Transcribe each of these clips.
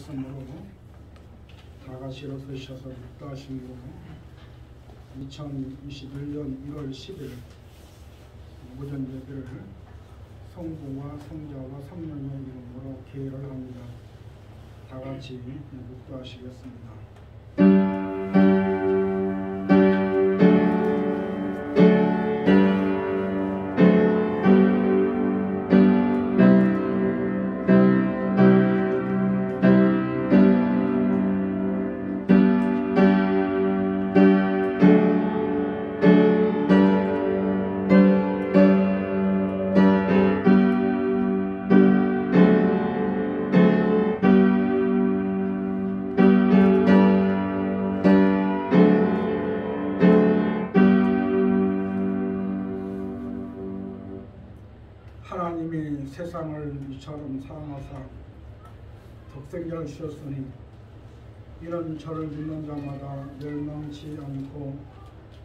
말씀으로 다 같이 일어서셔서 묵도하심으로 2021년 1월 10일 오전 예배를 성부와 성자와 성령의 이름으로 개의를 합니다. 다 같이 묵도하시겠습니다. 하나님이 세상을 이처럼 사랑하사 독생자를 주셨으니 이는 저를 믿는 자마다 멸망치 않고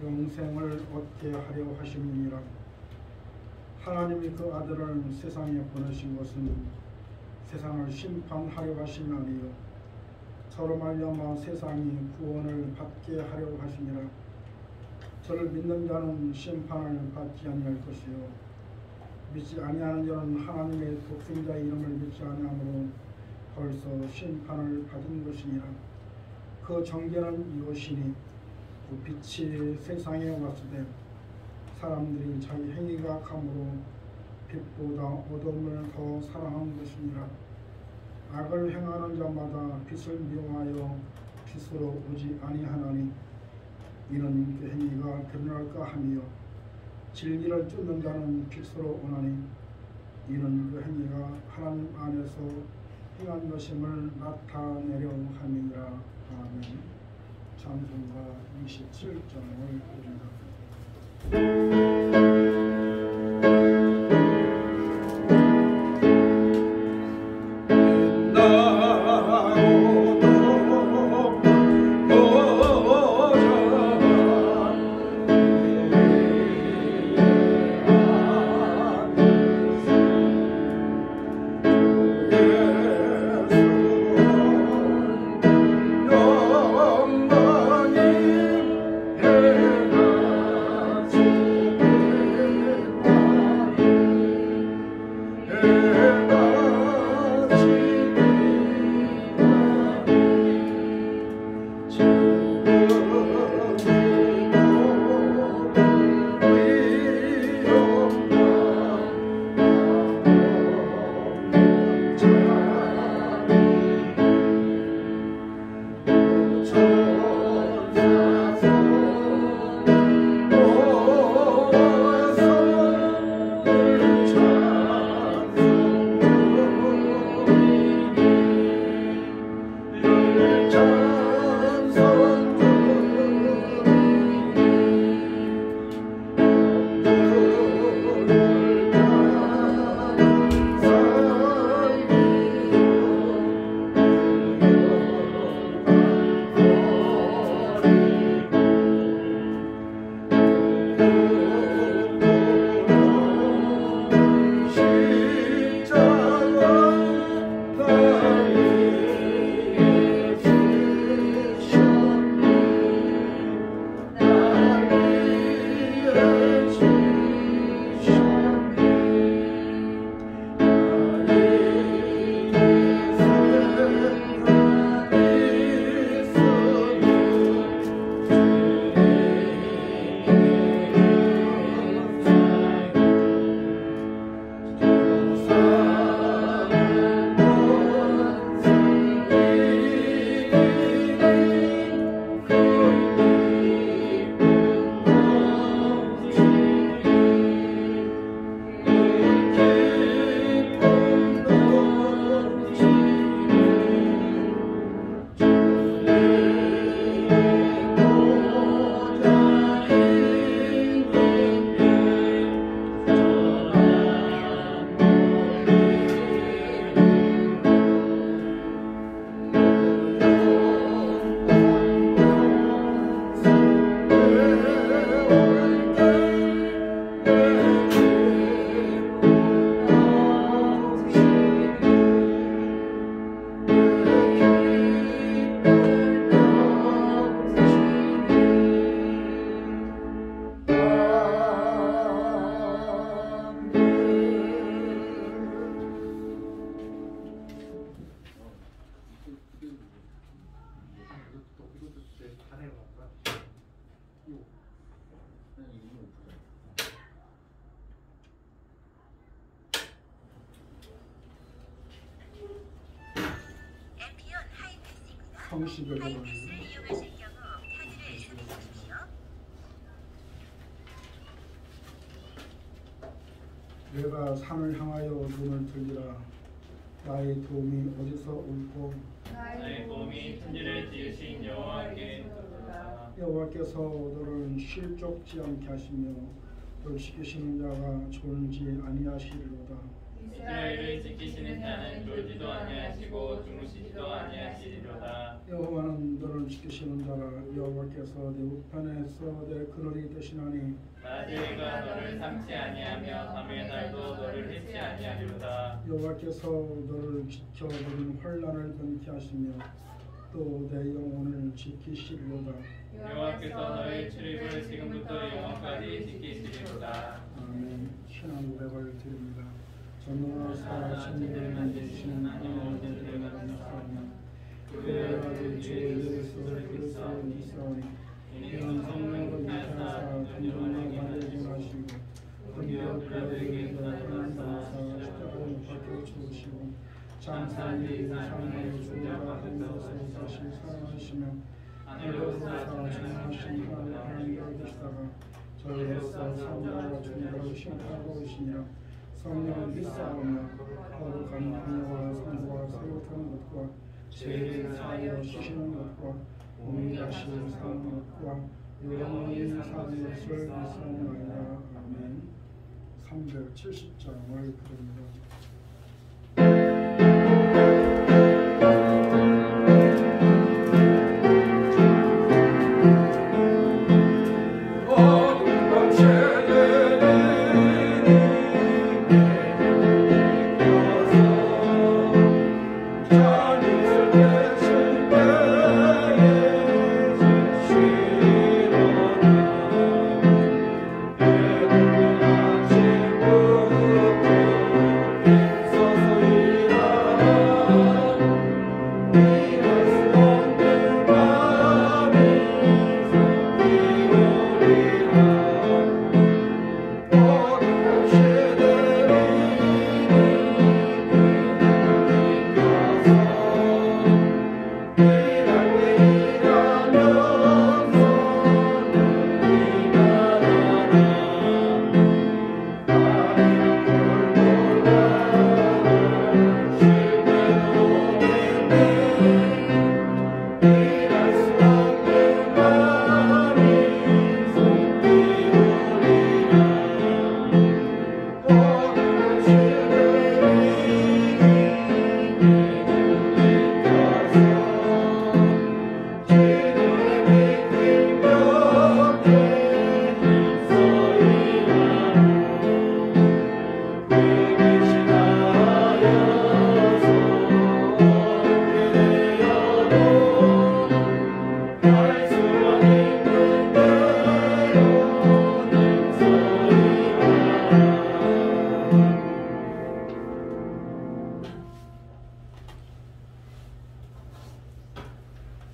영생을 얻게 하려 하심이니라. 하나님이 그 아들을 세상에 보내신 것은 세상을 심판하려 하심이 아니요 저로 말미암아 세상이 구원을 받게 하려 하시니라. 저를 믿는 자는 심판을 받지 아니할 것이요 믿지 아니하는 자는 하나님의 독생자의 이름을 믿지 아니하므로 벌써 심판을 받은 것이니라. 그 정죄는 이것이니 그 빛이 세상에 왔을 때 사람들이 자기 행위가 악함으로 빛보다 어둠을 더 사랑한 것이니라. 악을 행하는 자마다 빛을 미워하여 빛으로 오지 아니하나니 이는 그 행위가 드러날까 함이요 진리를 쫓는 자는 빛으로 오나니 이는 그 행위가 하나님 안에서 행한 것임을 나타내려 함이니라. 아멘. 찬송가 27장을 드립니다. 성식을 하이패스를 이용하실 경우 카드를 삽입하십시오. 내가 산을 향하여 눈을 들리라. 나의 도움이 어디서 올꼬? 나의 도움이 천지를 지으신 여호와께 있도다. 여호와께서 너를 실족지 않게 하시며 너를 지키시는 자가 졸지 아니하시리로다. 이스라엘을 지키시는 자는 졸지도 아니하시고 주무시지도 아니하시리로다. 여호와는 너를 지키시는 자라. 여호와께서 내 우편에서 내 그늘이 되시나니 낮의 해가 너를 삼지 아니하며 밤의 달도 너를 해치 아니하리로다. 여호와께서 너를 지켜 너는 환난을 끊게 하시며 또 내 영혼을 지키시리로다. 여호와께서 너의 출입을 지금부터 영원까지 지키시리로다. 아멘. 신앙 고백을 드립니다. 전능하사 천지를 만드시는 하나님께 드려나갑니다. 그의 아들 주 예수 그리스도를 믿사오니 이는 성령으로 잉태하사 전능한 아들을 하시고 본디오 빌라도에게 고난을 받으사 십자가에 못 박혀 죽으시고 장사하니 사람을 죽으라 하늘에서 다시 살아나시며 하늘에서 전능하신 하나님을 계시다가 저희로서 사람과 죽음으로 심판하고 오시니라. 성령을 믿사오며 거룩한 은혜와 성부와 세우타는 것과 죄를 사하여 씻는 것과 몸이 다시 사는 것과 영원히 사는 것을 믿사옵나이다. 아멘. 370장을 부릅니다.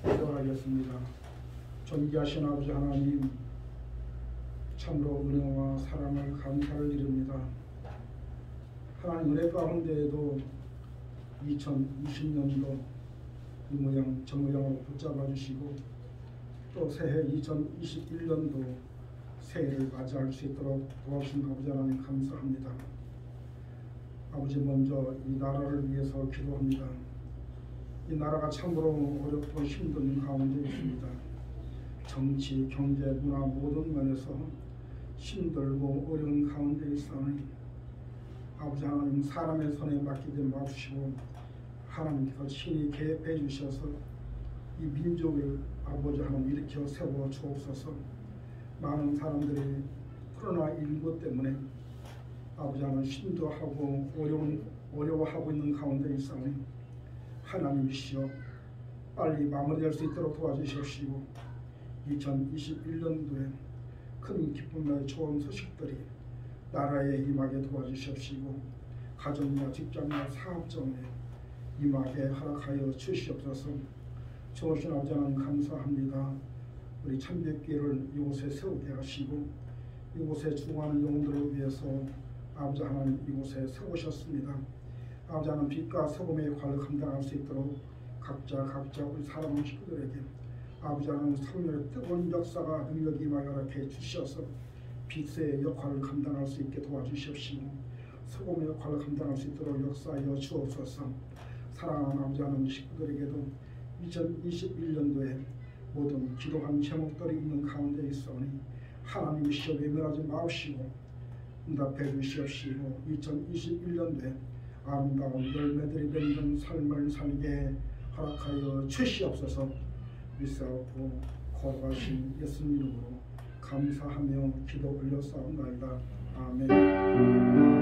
기도하겠습니다. 존귀하신 아버지 하나님, 참으로 은혜와 사랑을 감사를 드립니다. 하나님 은혜 가운데에도 2020년도 이 모양 저 모양으로 붙잡아 주시고 또 새해 2021년도 새해를 맞이할 수 있도록 도와주신 아버지 하나님 감사합니다. 아버지 먼저 이 나라를 위해서 기도합니다. 이 나라가 참으로 어렵고 힘든 가운데 있습니다. 정치, 경제, 문화 모든 면에서 힘들고 어려운 가운데 있사오니 아버지 하나님 사람의 손에 맡기지 마시고 하나님께서 친히 개입해 주셔서 이 민족을 아버지 하나님 일으켜 세워 주옵소서. 많은 사람들이 코로나19 때문에 아버지 하나님 힘들어하고 어려워하고 있는 가운데 있사오니 하나님이시여 빨리 마무리할 수 있도록 도와주시옵시고 2021년도에 큰 기쁨과 좋은 소식들이 나라에 임하게 도와주시옵시고 가정과 직장과 사업정에 임하게 허락하여 주시옵소서. 좋으신 아버지 하나님 감사합니다. 우리 참배교회를 이곳에 세우게 하시고 이곳에 중하는 영혼들을 위해서 아버지 하나님 이곳에 세우셨습니다. 아버지 하나님 빛과 소금의 역할을 감당할 수 있도록 각자 우리 사랑하는 식구들에게 아버지 하나님 성령의 뜨거운 역사가 능력이 임하여 주시어서 빛의 역할을 감당할 수 있게 도와주시옵시고 소금의 역할을 감당할 수 있도록 역사하여 주옵소서. 사랑하는 아버지 하나님 식구들에게도 2021년도에 모든 기도한 제목들이 있는 가운데 있어오니 하나님의 시험에 외면하지 마옵시고 응답해 주시옵시고 2021년도에 아름다운 열매들이 맺는 삶을 살게 허락하여 주시옵소서. 믿사옵고 거룩하신 예수님 이름으로 감사하며 기도 올려싸움나이다. 아멘.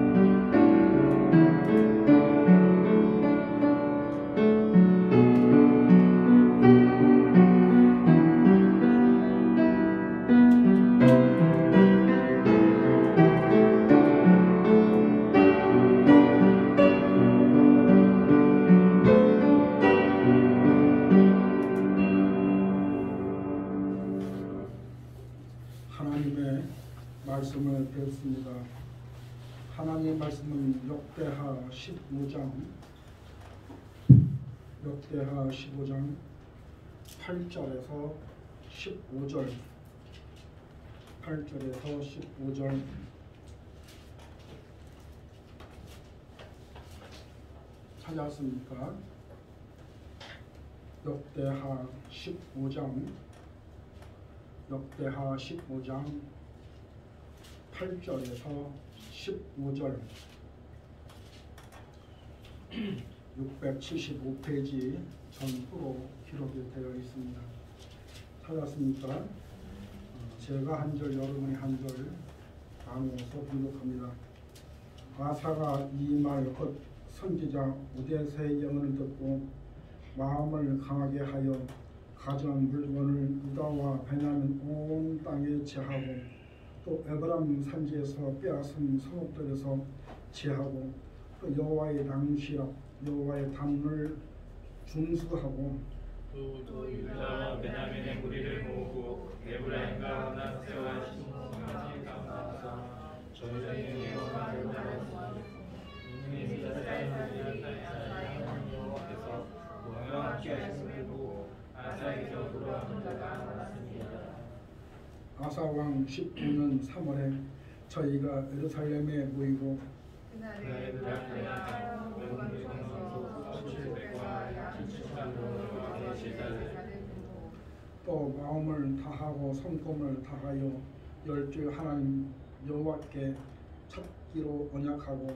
하나님의 말씀을 배웠습니다. 하나님의 말씀은 역대하 15장 8절에서 15절 찾아왔습니까? 역대하 15장 8절에서 15절 675페이지 전후로 기록이 되어 있습니다. 찾았습니까? 제가 한 절, 여러분이 한 절 나누어서 분독합니다. 아사가 이 말 곧 선지자 우데세의 예언을 듣고 마음을 강하게 하여 가져온 물건을 유다와 베냐민 온 땅에 제하고 또 에브라임 산지에서 빼앗은 성읍들에서 제하고 또 여호와의 낭시라 여호와의 담을 중수하고 또 유다와 베냐민의 무리를 모으고 에브라임과 므낫세와 시므온까지 감싸서 저희의 여호와를 따랐으니 이는 여호와께서 너희와 함께 하심을 보고 아사에게서 돌아오는 자가 많았습니다. 아사 왕 19년 3월에 저희가 예루살렘에 모이고 그날에 그라크야 외국의 성소 700과 7,000명과 제자를 또 마음을 다하고 손금을 다하여 열주 하나님 여호와께 찾기로 언약하고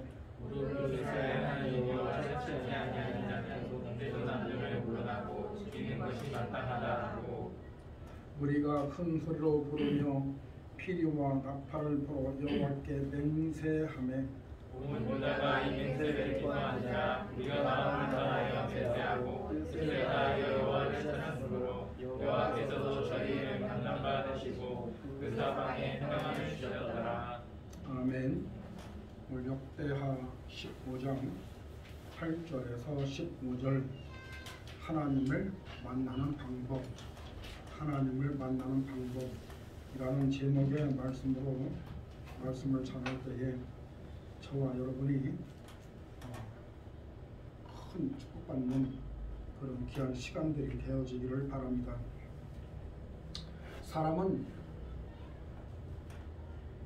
우리를 하나님 여호와 찾지 아니하는 자는 공대도 남들을 물러나고 지키는 것이 마땅하다 하고 우리가 큰 소리로 부르며 피리와 나팔을 불어 여호와께 맹세하며 온 유다가 이 맹세를 기뻐하자 우리가 마음을 다하여 맹세하고 뜻을 다하여 여호와를 찾았으므로 여호와께서도 저희를 만남받으시고 그 사방에 평안을 주셨더라. 아멘. 오늘 역대하 15장 8절에서 15절 하나님을 만나는 방법이라는 제목의 말씀으로 말씀을 전할 때에 저와 여러분이 큰 축복받는 그런 귀한 시간들이 되어지기를 바랍니다. 사람은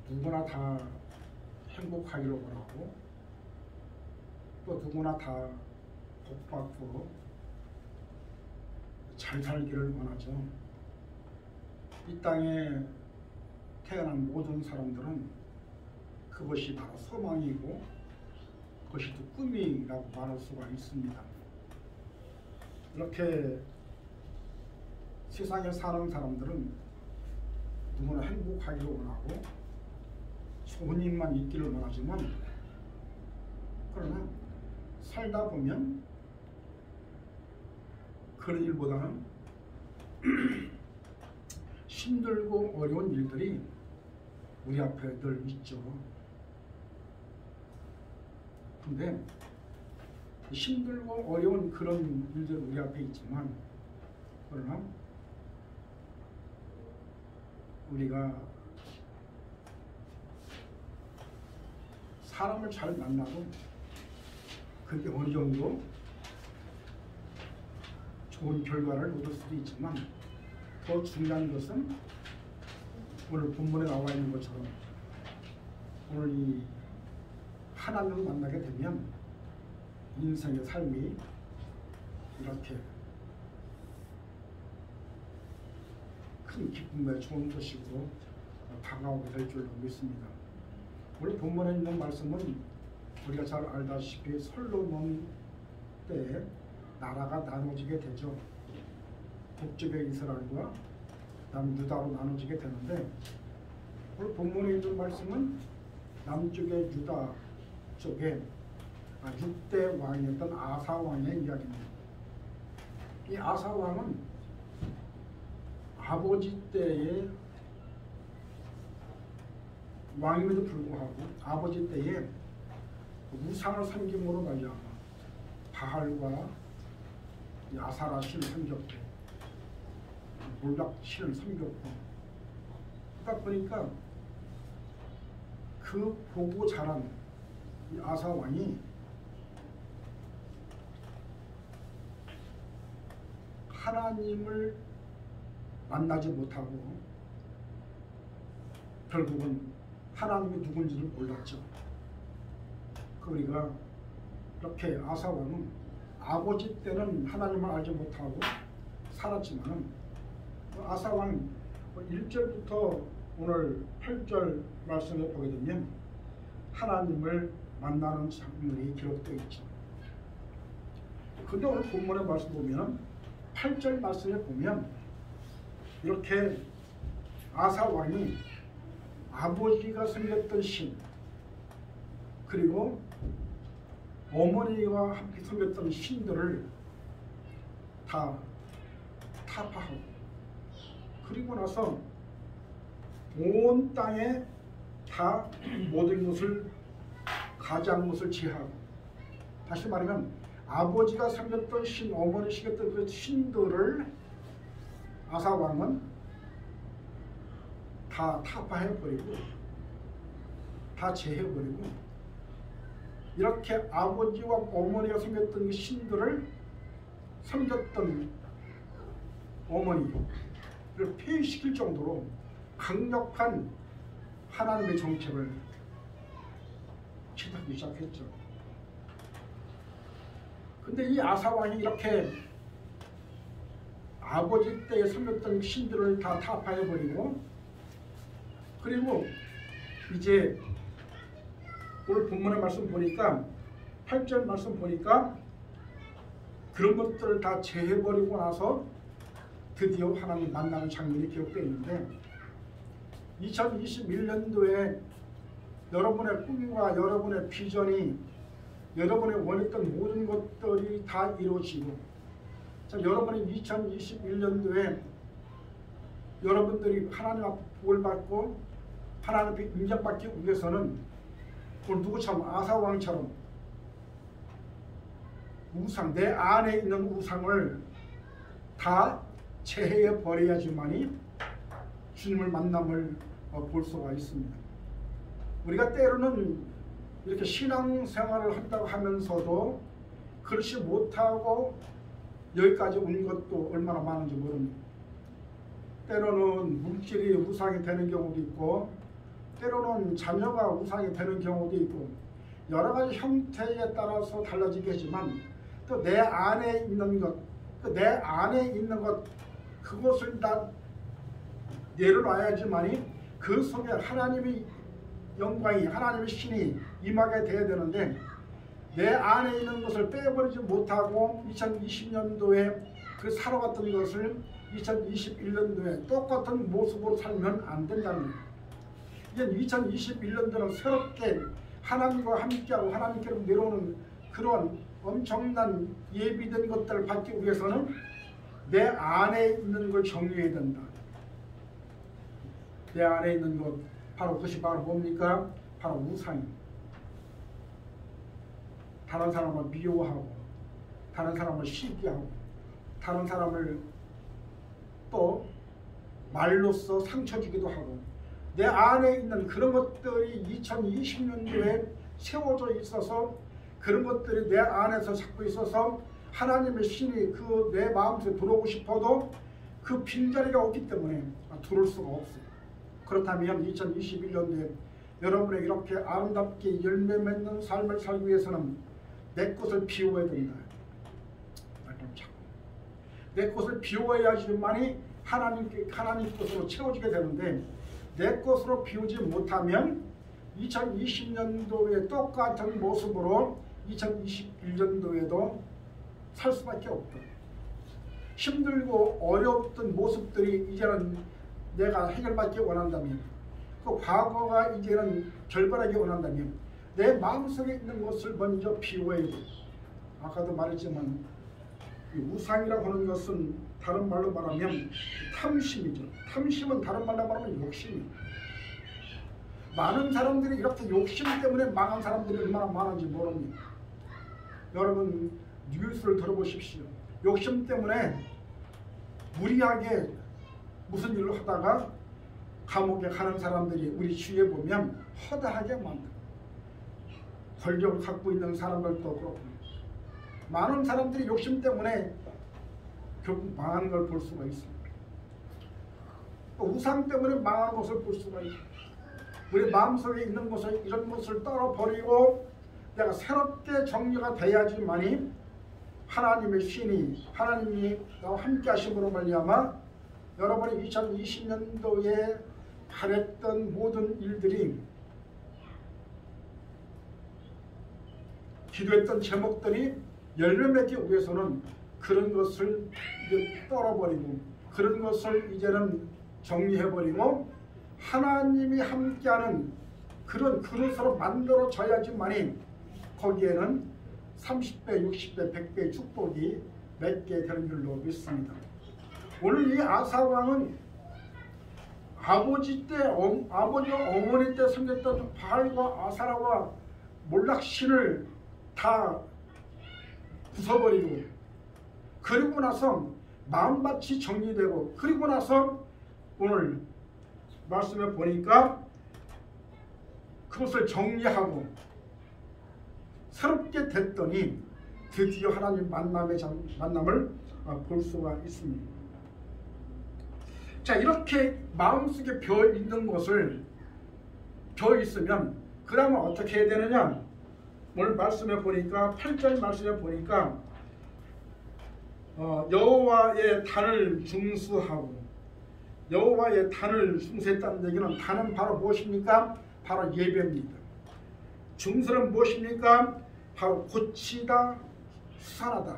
누구나 다 행복하기를 원하고 또 누구나 다 복받고 잘 살기를 원하죠. 이 땅에 태어난 모든 사람들은 그것이 바로 소망이고 그것이 또 꿈이라고 말할 수가 있습니다. 이렇게 세상에 사는 사람들은 누구나 행복하기를 원하고 좋은 일만 있기를 원하지만 그러나 살다 보면 그런 일보다는 힘들고 어려운 일들이 우리 앞에 늘 있죠. 근데 힘들고 어려운 그런 일들이 우리 앞에 있지만 그러나 우리가 사람을 잘 만나도 그게 어느 정도 좋은 결과를 얻을 수도 있지만 더 중요한 것은 오늘 본문에 나와 있는 것처럼 오늘 이 하나님을 만나게 되면 인생의 삶이 이렇게 큰 기쁨에 좋은 것이고 다가오게 될 줄로 믿습니다. 오늘 본문에 있는 말씀은 우리가 잘 알다시피 솔로몬 때에 나라가 나눠지게 되죠. 북쪽의 이스라엘과 남유다로 나눠지게 되는데 오늘 본문에 있는 말씀은 남쪽의 유다 쪽에 6대 왕이었던 아사 왕의 이야기입니다. 이 아사 왕은 아버지 때의 왕임에도 불구하고 아버지 때에 우상을 섬김으로 말미암아 바알과 아사라 신을 섬겼고 몰락 신을 섬겼고 그러다 보니까 그 보고 자란 이 아사 왕이 하나님을 만나지 못하고 결국은 하나님이 누군지를 몰랐죠. 그러니까 이렇게 아사 왕은 아버지 때는 하나님을 알지 못하고 살았지만 아사 왕 1절부터 오늘 8절 말씀에 보게 되면 하나님을 만나는 장면이 기록되어 있죠. 근데 오늘 본문의 말씀 보면 8절 말씀에 보면 이렇게 아사 왕이 아버지가 섬겼던 신 그리고 어머니와 함께 섬겼던 신들을 다 타파하고 그리고 나서 온 땅에 다 모든 것을 가장 것을 제하고 다시 말하면 아버지가 섬겼던 신, 어머니 섬겼던 그 신들을 아사 왕은 다 타파해버리고 다 제해버리고 이렇게 아버지와 어머니가 섬겼던 그 신들을 섬겼던 어머니를 폐위시킬 정도로 강력한 하나님의 정책을 취하기 시작했죠. 근데 이 아사 왕이 이렇게 아버지 때에 섬겼던 신들을 다 타파해버리고 그리고 이제 오늘 본문의 말씀 보니까 8절 말씀 보니까 그런 것들을 다 제해버리고 나서 드디어 하나님 만나는 장면이 기록되어 있는데 2021년도에 여러분의 꿈과 여러분의 비전이 여러분의 원했던 모든 것들이 다 이루어지고 자, 여러분이 2021년도에 여러분들이 하나님 앞에 복을 받고 하나님 앞에 인정받기 위해서는 오늘 누구처럼 아사왕처럼 우상, 내 안에 있는 우상을 다 제해해 버려야지만이 주님을 만남을 볼 수가 있습니다. 우리가 때로는 이렇게 신앙생활을 한다고 하면서도 그렇지 못하고 여기까지 온 것도 얼마나 많은지 모릅니다. 때로는 물질이 우상이 되는 경우도 있고 때로는 자녀가 우상이 되는 경우도 있고 여러 가지 형태에 따라서 달라지겠지만 또 내 안에 있는 것, 내 안에 있는 것 그것을 다 내려놔야지만이 그 속에 하나님의 영광이 하나님의 신이 임하게 돼야 되는데 내 안에 있는 것을 빼버리지 못하고 2020년도에 그 살아왔던 것을 2021년도에 똑같은 모습으로 살면 안 된다는 거예요. 이제 2021년도는 새롭게 하나님과 함께하고 하나님께로 내려오는 그런 엄청난 예비된 것들을 받기 위해서는 내 안에 있는 걸 정리해야 된다. 내 안에 있는 것 바로 그것이 바로 뭡니까? 바로 우상입니다. 다른 사람을 미워하고 다른 사람을 시기하고 다른 사람을 또 말로써 상처 주기도 하고 내 안에 있는 그런 것들이 2020년도에 세워져 있어서 그런 것들이 내 안에서 자꾸 있어서 하나님의 신이 그 내 마음속에 들어오고 싶어도 그 빈자리가 없기 때문에 들어올 수가 없어요. 그렇다면 2021년도에 여러분의 이렇게 아름답게 열매 맺는 삶을 살기 위해서는 내 것을 비워야 된다. 내 것을 비워야지만이 하나님 것으로 채워지게 되는데, 내 것으로 비우지 못하면 2020년도에 똑같은 모습으로 2021년도에도 살 수밖에 없다. 힘들고 어려웠던 모습들이 이제는 내가 해결받기 원한다면, 그 과거가 이제는 결별하기 원한다면 내 마음속에 있는 것을 먼저 비워야 돼. 아까도 말했지만 우상이라고 하는 것은 다른 말로 말하면 탐심이죠. 탐심은 다른 말로 말하면 욕심이에요. 많은 사람들이 이렇게 욕심 때문에 망한 사람들이 얼마나 많은지 모릅니다. 여러분 뉴스를 들어보십시오. 욕심 때문에 무리하게 무슨 일을 하다가 감옥에 가는 사람들이 우리 주위에 보면 허다하게 많다. 권력을 갖고 있는 사람들도 그렇고 많은 사람들이 욕심 때문에 결국 망하는 걸 볼 수가 있습니다. 또 우상 때문에 망하는 것을 볼 수가 있습니다. 우리 마음속에 있는 것을, 이런 것을 떨어버리고 내가 새롭게 정리가 돼야지만이 하나님의 신이, 하나님이 나와 함께 하심으로 말미암아 여러분이 2020년도에 바랬던 모든 일들이, 기도했던 제목들이 열매 맺기 위해서는 그런 것을 이제 떨어버리고 그런 것을 이제는 정리해버리고 하나님이 함께하는 그런 그릇으로 만들어져야지만이 거기에는 30배, 60배, 100배의 축복이 맺게 되는 줄로 믿습니다. 오늘 이 아사왕은 아버지 어머니 때 섬겼던 바알과 아사라와 몰락신을 다 부숴버리고, 그리고 나서 마음밭이 정리되고, 그리고 나서 오늘 말씀을 보니까 그것을 정리하고 새롭게 됐더니 드디어 하나님 만남을 볼 수가 있습니다. 자, 이렇게 마음속에 벼 있는 것을, 벼 있으면 그 다음에 어떻게 해야 되느냐? 오늘 말씀에 보니까 8절 말씀에 보니까 여호와의 단을 중수하고, 여호와의 단을 중수했다는 얘기는 단은 바로 무엇입니까? 바로 예배입니다. 중수는 무엇입니까? 바로 고치다, 수산하다.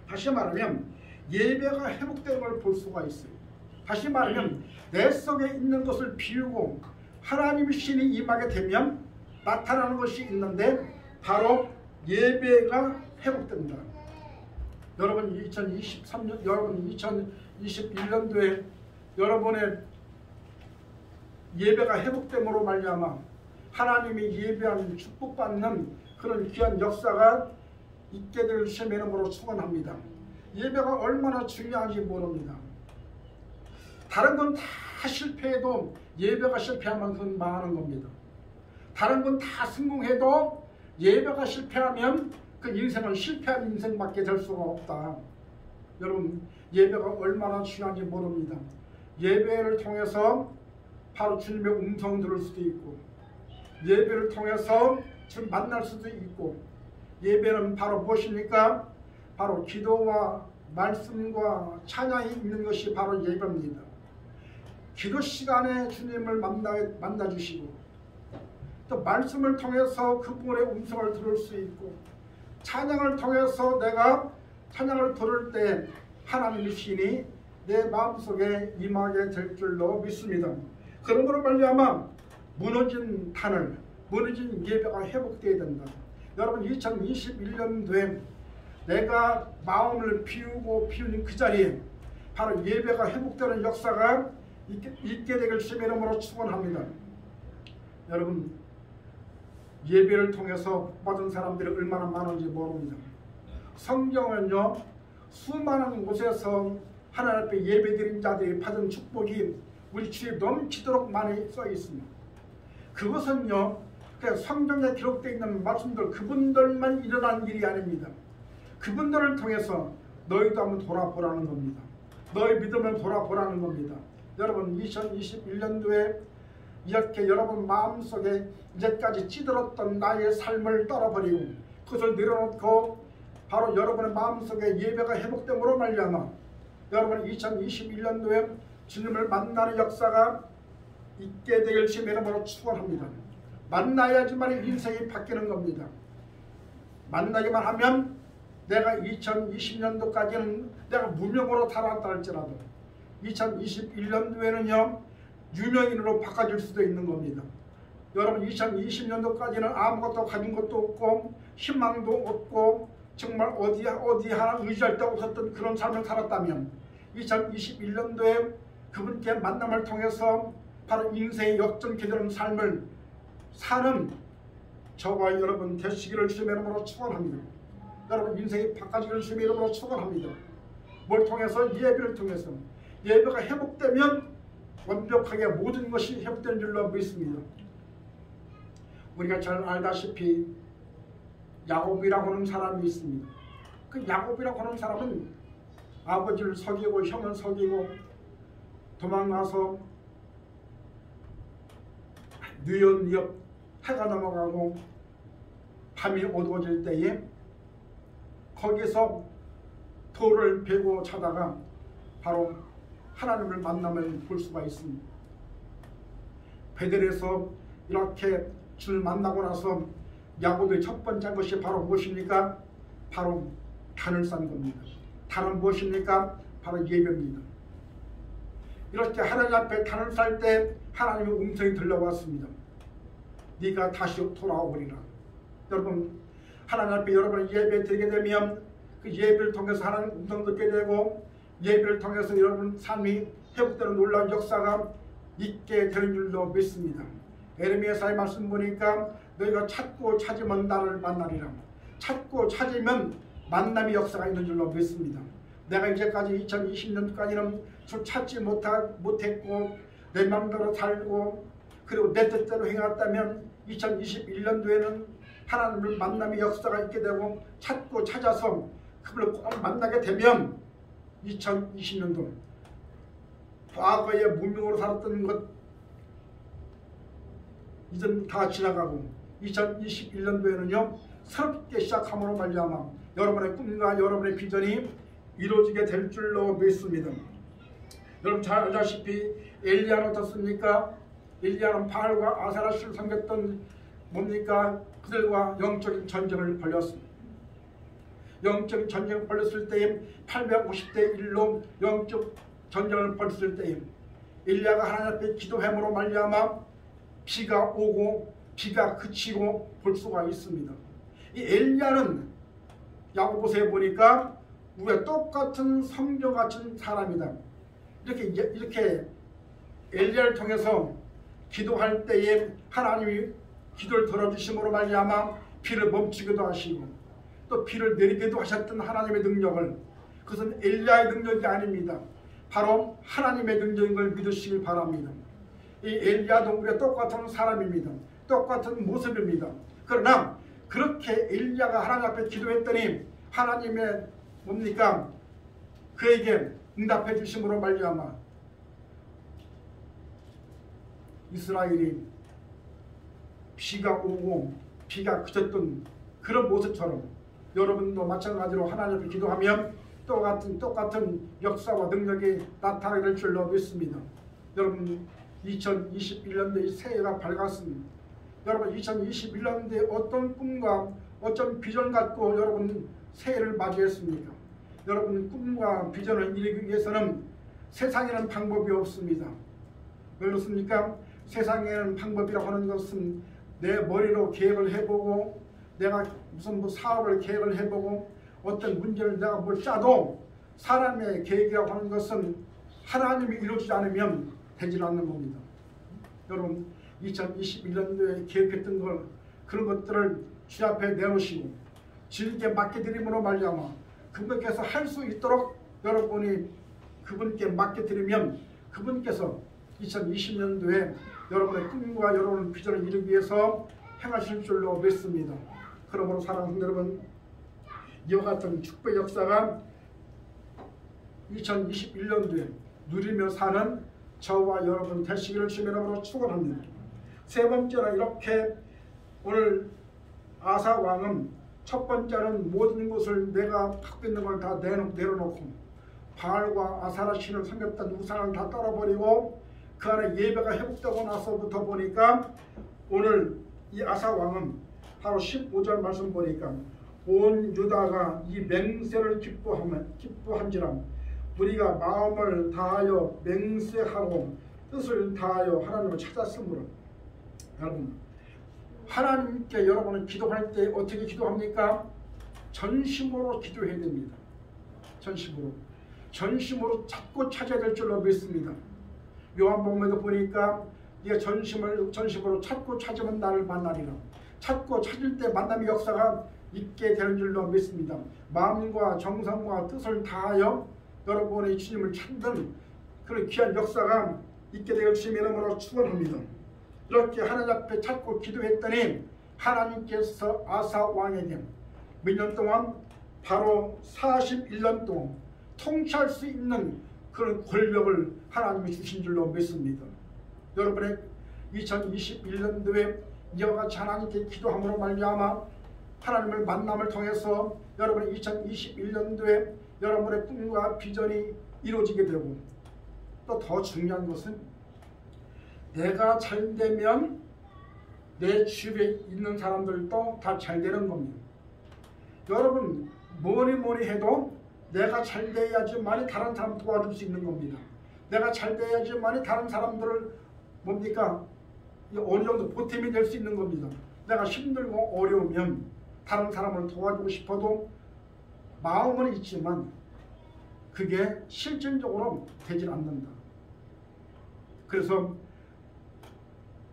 다시 말하면 예배가 회복되는 걸 볼 수가 있어요. 다시 말하면 내 속에 있는 것을 비우고 하나님의 신이 임하게 되면 나타나는 것이 있는데 바로 예배가 회복됩니다. 여러분 2023년, 여러분 2021년도에 여러분의 예배가 회복됨으로 말미암아 하나님이 예배하는 축복받는 그런 귀한 역사가 있게 될 주님의 이름으로 축원합니다. 예배가 얼마나 중요한지 모릅니다. 다른 건 다 실패해도 예배가 실패하면 그건 망하는 겁니다. 다른 건 다 성공해도 예배가 실패하면 그 인생은 실패한 인생밖에 될 수가 없다. 여러분 예배가 얼마나 중요한지 모릅니다. 예배를 통해서 바로 주님의 음성 들을 수도 있고, 예배를 통해서 주님 만날 수도 있고, 예배는 바로 무엇입니까? 바로 기도와 말씀과 찬양이 있는 것이 바로 예배입니다. 기도 시간에 주님을 만나주시고, 또 말씀을 통해서 그분의 음성을 들을 수 있고, 찬양을 통해서 내가 찬양을 들을 때 하나님의 신이 내 마음속에 임하게 될 줄로 믿습니다. 그런 것으로 말미암아 무너진 단을, 무너진 예배가 회복되어야 된다. 여러분 2021년도에 내가 마음을 비우는 그 자리에 바로 예배가 회복되는 역사가 있게 되길 주님의 이름으로 축원합니다. 여러분 예배를 통해서 받은 사람들이 얼마나 많은지 모릅니다. 성경은요 수많은 곳에서 하나님 앞에 예배드린 자들이 받은 축복이 우리 주위에 넘치도록 많이 써 있습니다. 그것은요 그냥 성경에 기록되어 있는 말씀들, 그분들만 일어난 일이 아닙니다. 그분들을 통해서 너희도 한번 돌아보라는 겁니다. 너희 믿음을 돌아보라는 겁니다. 여러분 2021년도에 이렇게 여러분 마음속에 이제까지 찌들었던 나의 삶을 떨어버리고 그것을 내려놓고 바로 여러분의 마음속에 예배가 회복됨으로 말미암아 여러분 2021년도에 주님을 만나는 역사가 있게 되길 주님의 이름으로 축원합니다. 만나야지만 인생이 바뀌는 겁니다. 만나기만 하면 내가 2020년도까지는 내가 무명으로 살았다 할지라도 2021년도에는요 유명인으로 바꿔질 수도 있는 겁니다. 여러분 2020년도까지는 아무것도 가진 것도 없고 희망도 없고 정말 어디 하나 의지할 데 없었던 그런 삶을 살았다면 2021년도에 그분께 만남을 통해서 바로 인생의 역전케 되는 삶을 사는 저와 여러분 되시기를 주님의 이름으로 축원합니다. 여러분 인생이 바꿔지기를 주님의 이름으로 축원합니다. 뭘 통해서? 예배를 통해서. 예배가 회복되면 완벽하게 모든 것이 회복되는 줄로 믿습니다. 우리가 잘 알다시피 야곱이라고 하는 사람이 있습니다. 그 야곱이라고 하는 사람은 아버지를 속이고 형을 속이고 도망가서 뉘엿뉘엿 해가 넘어가고 밤이 어두워질 때에 거기서 돌을 베고 자다가 바로 하나님을 만남을 볼 수가 있습니다. 베델에서 이렇게 주를 만나고 나서 야곱의 첫 번째 것이 바로 무엇입니까? 바로 단을 싼 겁니다. 단은 무엇입니까? 바로 예배입니다. 이렇게 하나님 앞에 단을 쌀 때 하나님의 음성이 들려왔습니다. 네가 다시 돌아오리라. 여러분 하나님 앞에 여러분이 예배 드리게 되면 그 예배를 통해서 하나님 음성 듣게 되고 예배를 통해서 여러분 삶이 회복되는 놀라운 역사가 있게 되는 줄로 믿습니다. 에레미야서의 말씀 보니까 너희가 찾고 찾으면 나를 만나리라. 찾고 찾으면 만남의 역사가 있는 줄로 믿습니다. 내가 이제까지 2020년까지는 주 찾지 못했고 내 마음대로 살고 그리고 내 뜻대로 행했다면 2021년도에는 하나님을 만남의 역사가 있게 되고 찾고 찾아서 그분을 꼭 만나게 되면 2020년도 과거에 무명으로 살았던 것 이젠 다 지나가고 2021년도에는요 새롭게 시작함으로 말미암아 여러분의 꿈과 여러분의 비전이 이루어지게 될 줄로 믿습니다. 여러분 잘 알다시피 엘리야는 어떻습니까? 엘리야는 바알과 아세라를 섬겼던 뭡니까? 그들과 영적인 전쟁을 벌였습니다. 영적인 전쟁을 벌였을 때에 850대 1로 영적 전쟁을 벌였을 때에 엘리야가 하나님 앞에 기도함으로 말미암아 비가 오고 비가 그치고 볼 수가 있습니다. 이 엘리야는 야고보서에 보니까 우리가 똑같은 성경 같은 사람이다. 이렇게 엘리야를 통해서 기도할 때에 하나님이 기도를 들어주심으로 말미암아 비를 멈추기도 하시고 또 비를 내리기도 하셨던 하나님의 능력을 그것은 엘리야의 능력이 아닙니다. 바로 하나님의 능력인 걸 믿으시길 바랍니다. 이 엘리야도 우리가 똑같은 사람입니다. 똑같은 모습입니다. 그러나 그렇게 엘리야가 하나님 앞에 기도했더니 하나님의 뭡니까? 그에게 응답해 주심으로 말미암아 이스라엘이 비가 오고 비가 그쳤던 그런 모습처럼 여러분도 마찬가지로 하나님 앞에 기도하면 똑같은 역사와 능력이 나타나게 줄로 믿습니다. 여러분 2021년도에 새해가 밝았습니다. 여러분 2021년도에 어떤 꿈과 어떤 비전 갖고 여러분 새해를 맞이했습니까? 여러분 꿈과 비전을 이루기 위해서는 세상에는 방법이 없습니다. 왜 그렇습니까? 세상에는 방법이라고 하는 것은 내 머리로 계획을 해보고 내가 무슨 사업을 계획을 해보고 어떤 문제를 내가 뭘 짜도 사람의 계획이라고 하는 것은 하나님이 이루어지지 않으면 되지 않는 겁니다. 여러분 2021년도에 계획했던 걸 그런 것들을 주 앞에 내놓으시고 주님께 맡겨드림으로 말미암아 그분께서 할 수 있도록 여러분이 그분께 맡겨드리면 그분께서 2020년도에 여러분의 꿈과 여러분의 비전을 이루기 위해서 행하실 줄로 믿습니다. 그러므로 사랑하는 여러분 이와 같은 축복 역사가 2021년도에 누리며 사는 저와 여러분 되시기를 주님의 이름으로 축원합니다. 세 번째는 이렇게 오늘 아사 왕은 첫 번째는 모든 것을 내가 갖고 있는 걸 다 내려놓고 바알과 아사라 신을 섬겼던 우상을 다 떨어버리고 그 안에 예배가 회복되고 나서부터 보니까 오늘 이 아사 왕은 바로 15절 말씀 보니까 온 유다가 이 맹세를 기뻐한지라 우리가 마음을 다하여 맹세하고 뜻을 다하여 하나님을 찾았으므로. 여러분, 하나님께 여러분은 기도할 때 어떻게 기도합니까? 전심으로 기도해야 됩니다. 전심으로 찾고 찾아야 될 줄로 믿습니다. 요한복음에도 보니까 네가 전심으로 찾고 찾으면 나를 만나리라. 찾고 찾을 때 만남의 역사가 있게 되는 줄로 믿습니다. 마음과 정성과 뜻을 다하여 여러분의 주님을 찾는 그런 귀한 역사가 있게 되길 주님의 이름으로 축원합니다. 이렇게 하나님 앞에 찾고 기도했더니 하나님께서 아사 왕에게 몇 년 동안 바로 41년 동안 통치할 수 있는 그런 권력을 하나님이 주신 줄로 믿습니다. 여러분의 2021년도에 이와 같이 하나님께 기도함으로 말미암아 하나님을 만남을 통해서 여러분의 2021년도에 여러분의 꿈과 비전이 이루어지게 되고 또 더 중요한 것은 내가 잘 되면 내 주위에 있는 사람들도 다 잘 되는 겁니다. 여러분 뭐니 해도 내가 잘 돼야지만이 다른 사람 도와줄 수 있는 겁니다. 내가 잘 돼야지만이 다른 사람들을 뭡니까? 어느 정도 보탬이 될 수 있는 겁니다. 내가 힘들고 어려우면 다른 사람을 도와주고 싶어도 마음은 있지만 그게 실질적으로 되질 않는다. 그래서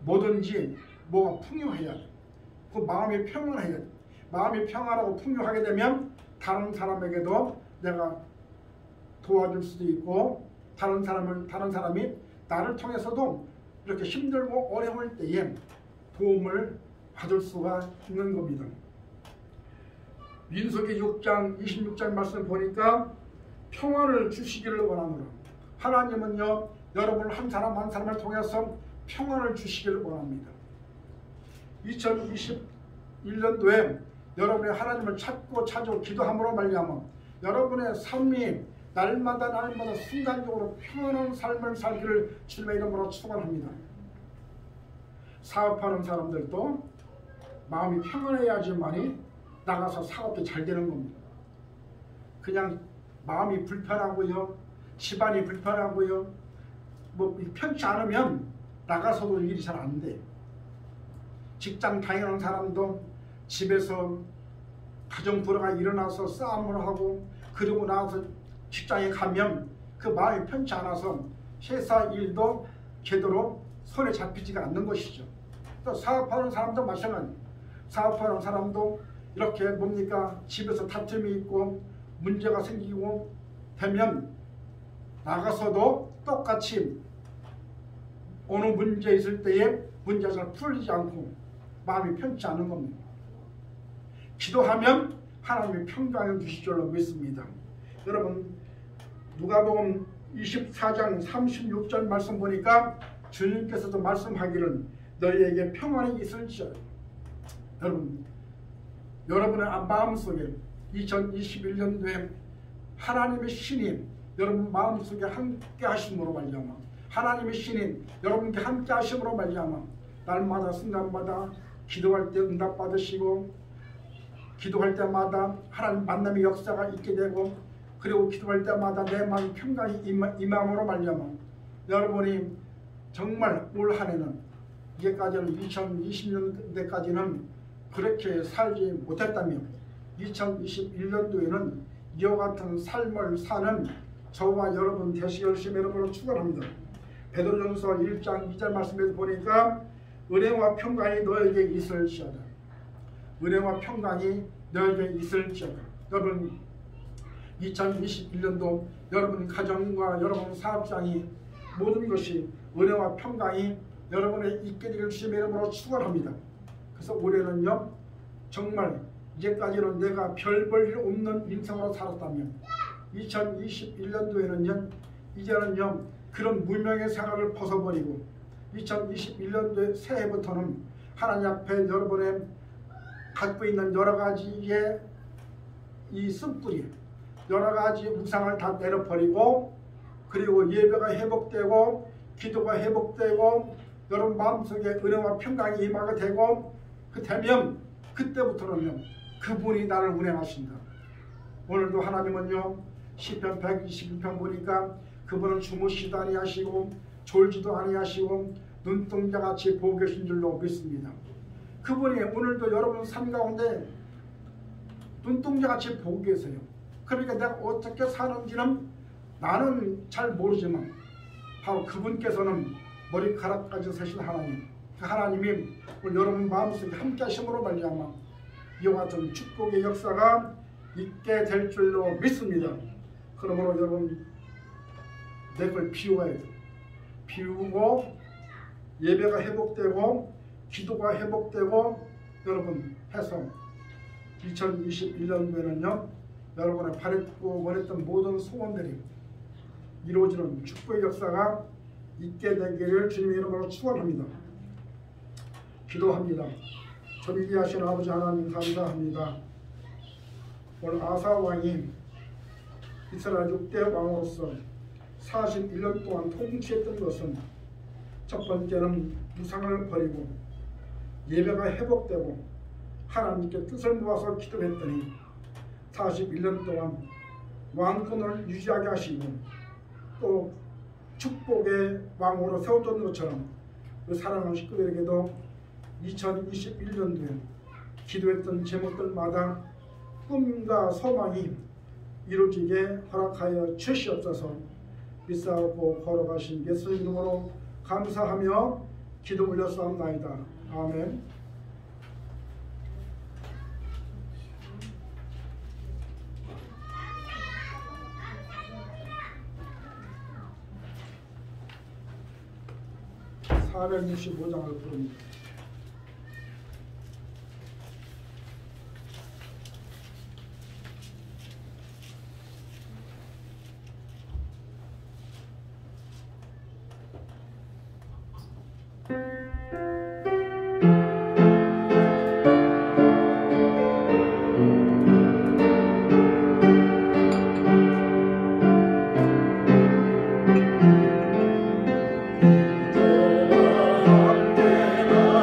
뭐든지 뭐가 풍요해야 돼. 그 마음이 평안해야 돼. 마음이 평안하고 풍요하게 되면 다른 사람에게도 내가 도와줄 수도 있고 다른 사람이 나를 통해서도 이렇게 힘들고 어려울 때에 도움을 받을 수가 있는 겁니다. 민수기 6장 26절 말씀 보니까 평안을 주시기를 원하노라. 하나님은요 여러분 한 사람 한 사람을 통해서 평안을 주시기를 원합니다. 2021년도에 여러분이 하나님을 찾고 기도함으로 말미암아 여러분의 삶이 날마다 순간적으로 평안한 삶을 살기를 주님의 이름으로 축원합니다. 사업하는 사람들도 마음이 평안해야지만이 나가서 사업이 잘 되는 겁니다. 그냥 마음이 불편하고요, 집안이 불편하고요, 뭐 편치 않으면 나가서도 일이 잘 안 돼. 직장 다니는 사람도 집에서 가정 불화가 일어나서 싸움을 하고 그러고 나서 직장에 가면 그 마음이 편치 않아서 회사 일도 제대로 손에 잡히지가 않는 것이죠. 또 사업하는 사람도 마찬가지. 사업하는 사람도 이렇게 뭡니까? 집에서 다툼이 있고 문제가 생기고 되면 나가서도 똑같이 어느 문제 있을 때에 문제가 잘 풀리지 않고 마음이 편치 않은 겁니다. 기도하면 하나님의 평강을 주실 줄로 믿습니다. 여러분 누가복음 24장 36절 말씀 보니까 주님께서도 말씀하기를 너희에게 평안이 있을지어다. 여러분의 마음속에 2021년도에 하나님의 신이 여러분 마음속에 함께 하심으로 말미암아 하나님의 신이 여러분께 함께 하심으로 말미암아 날마다 순간마다 기도할 때 응답 받으시고 기도할 때마다 하나님 만남의 역사가 있게 되고 그리고 기도할 때마다 내 마음 평강이 임함으로 말미암아 여러분이 정말 올 한해는 이제까지는 2020년대까지는 그렇게 살지 못했다면 2021년도에는 이와 같은 삶을 사는 저와 여러분 되시기를 주님의 이름으로 축원합니다. 베드로전서 1장 2절 말씀에서 보니까 은혜와 평강이 너에게 있을지어다. 은혜와 평강이 너에게 있을지어다. 여러분 2021년도 여러분 가정과 여러분 사업장이 모든 것이 은혜와 평강이 여러분의 있게 되길 주님의 이름으로 축원합니다. 그래서 올해는요 정말 이제까지는 내가 별 볼 일 없는 인생으로 살았다면 2021년도에는요 이제는요 그런 무명의 생활을 벗어버리고 2021년도의 새해부터는 하나님 앞에 여러분의 갖고 있는 여러 가지의 이 쓴뿌리 여러 가지 우상을 다 내려버리고 그리고 예배가 회복되고 기도가 회복되고 여러분 마음속에 은혜와 평강이 임하게 되고 되면 그때부터는요 그분이 나를 운행하신다. 오늘도 하나님은요 시편 121편 보니까 그분은 주무시도 아니하시고 졸지도 아니하시고 눈동자같이 보고 계신 줄로 믿습니다. 그분이 오늘도 여러분 삶 가운데 눈동자같이 보고 계세요. 그러니까 내가 어떻게 사는지는 나는 잘 모르지만 바로 그분께서는 머리카락까지 세신 하나님, 그 하나님이 오늘 여러분 마음속에 함께 하심으로 말미암아 이와 같은 축복의 역사가 있게 될 줄로 믿습니다. 그러므로 여러분 내 걸 비워야 돼. 비우고 예배가 회복되고 기도가 회복되고 여러분 해서 2021년도에는요 여러분의 바랬고 원했던 모든 소원들이 이루어지는 축복의 역사가 있게 되기를 주님의 이름으로 축원합니다. 기도합니다. 전지하신 아버지 하나님 감사합니다. 오늘 아사 왕이 이스라엘 6대 왕으로서 41년 동안 통치했던 것은 첫 번째는 우상을 버리고 예배가 회복되고 하나님께 뜻을 모아서 기도했더니 41년 동안 왕권을 유지하게 하시고 또 축복의 왕으로 세워준 것처럼 그 사랑하는 식구들에게도 2021년도에 기도했던 제목들마다 꿈과 소망이 이루어지게 허락하여 주시옵소서. 믿사옵고 걸어가신 예수 이름으로 감사하며 기도 올렸사옵나이다. 아멘. (465장을) 부릅니다. 너와 함께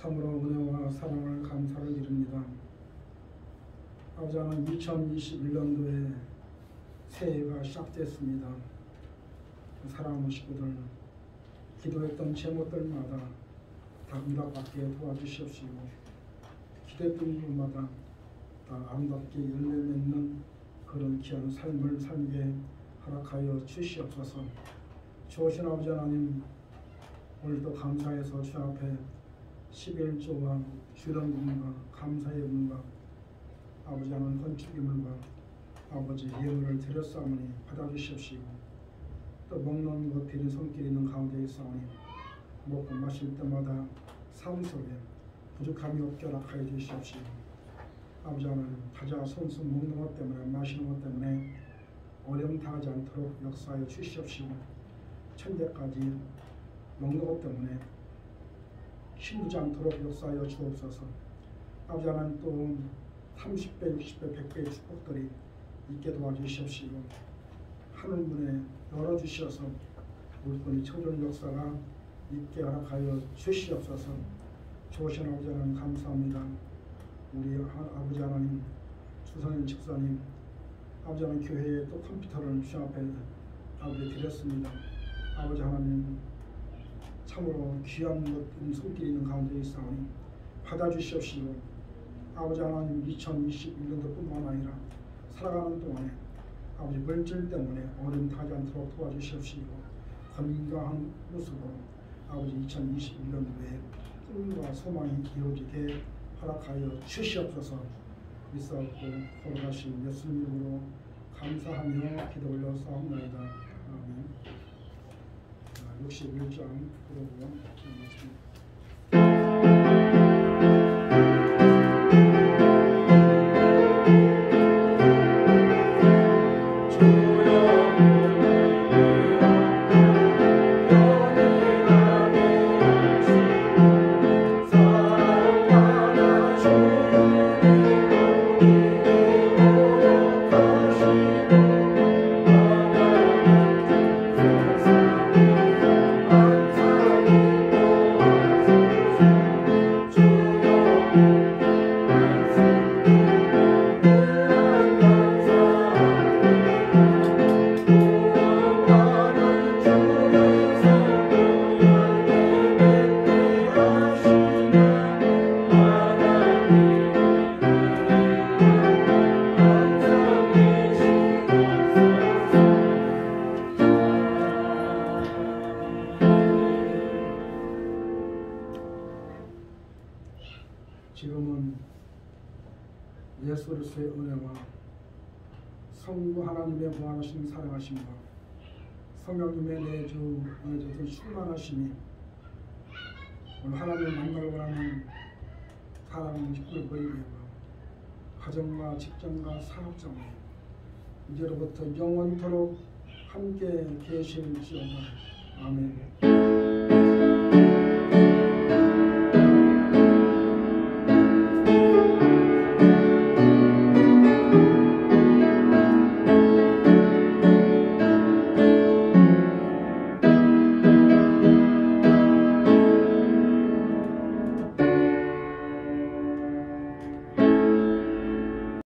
참으로 은혜와 사랑을 감사를 드립니다. 아버지 하나님, 2021년도에 새해가 시작됐습니다. 사랑하는 식구들, 기도했던 제목들마다 다 응답받게 도와주시옵시고, 기도했던 분마다 다 아름답게 열매 맺는 그런 귀한 삶을 살게 허락하여 주시옵소서. 좋으신 아버지 하나님, 오늘도 감사해서 주 앞에 11조와 주런금과 감사의 은과 아버지 하나님 건축기물과 아버지 예물을 드렸사오니 받아주시옵시고, 또 먹는 것 드린 손길 있는 가운데 있사오니 먹고 마실 때마다 삶 속에 부족함이 없게 허락하여 주시옵시고, 아버지 하나님 타자 손수 먹는 것 때문에 마시는 것 때문에 어려움 당하지 않도록 역사하여 주시옵시고, 천대까지 먹는 것 때문에 힘들지 않도록 역사하여 주옵소서. 아버지 하나님 또 30배, 60배, 100배의 축복들이 있게 도와주시옵시고, 하늘문에 열어주시어서 우리뿐이 청존 역사가 있게 허락하여 주시옵소서. 좋으신 아버지 하나님 감사합니다. 우리 아버지 하나님, 주선인 집사님, 아버지 하나님 교회에 또 컴퓨터를 주 앞에 아버지 드렸습니다. 아버지 하나님 참으로 귀한 것 손길 있는 가운데 있사오니 받아주시옵시고, 아버지 하나님 2021년도 뿐만 아니라 살아가는 동안에 아버지 물질 때문에 어려움 타지 않도록 도와주시옵시고, 건강한 모습으로 아버지 2021년도에 꿈과 소망이 이루어지게 허락하여 주시옵소서. 있사옵고 걸어가신 예수님 이름으로 감사하며 기도 올려사옵나이다. 아멘. 61장 그러고 지금은 예수 그리스도의 은혜와 성부 하나님의 무한하신 사랑하심과 성령님의 내주 은혜주들 충만하심이 오늘 하나님을 만나고 원하는 사랑하는 식구를 보이게 하고 가정과 직장과 사업장에 이제로부터 영원토록 함께 계실지어다. 아멘.